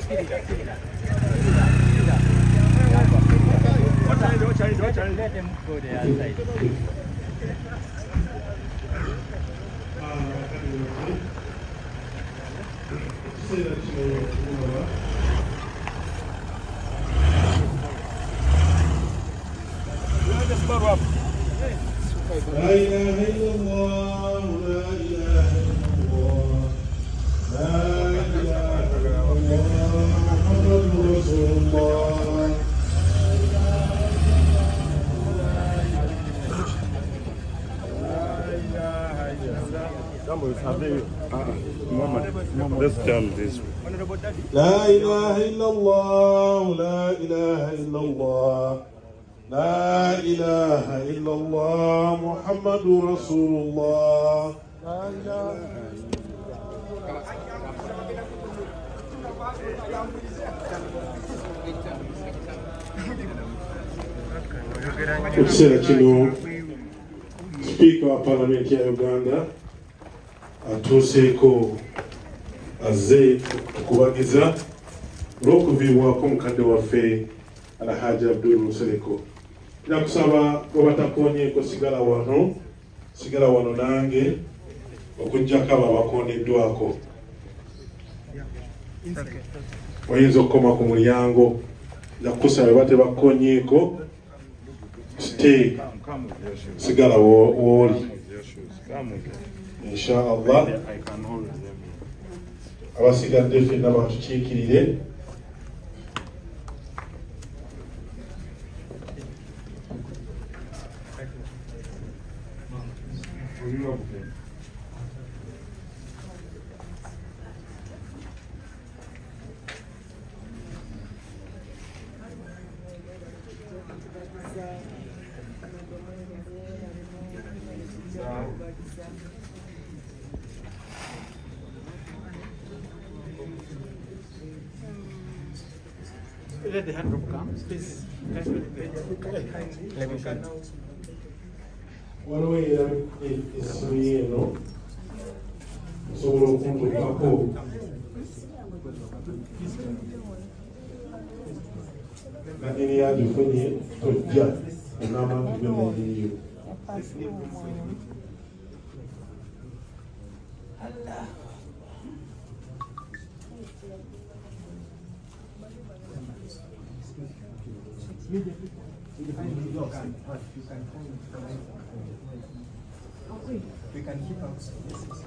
Let them go there outside. لا إله إلا الله لا إله إلا الله لا إله إلا الله محمد رسول الله Let's tell this. لا إله إلا الله لا إله إلا الله لا إله إلا الله محمد رسول الله لا إله Ekiseera kino Sipiika wa Paalamenti ya Uganda atuuseeko azze okubagiza olw'okuviibwako mukadde waffe Alhaji Abdul Musereko. Nakusaba obatakonyeeko sigala wano nange okujjako abo abakondeddwako. Oyinza okukoma ku mulyango nakusaba bate bakonyeeko stay sigala woli inshallah abasigadde ffenna batukiikirire. Let the hand rope come, please. Let me come. Waliwo era essimu eno osobola okuntuukako nga eri yagifunye tojja n'abantu byonna ebiriyo. We can keep out.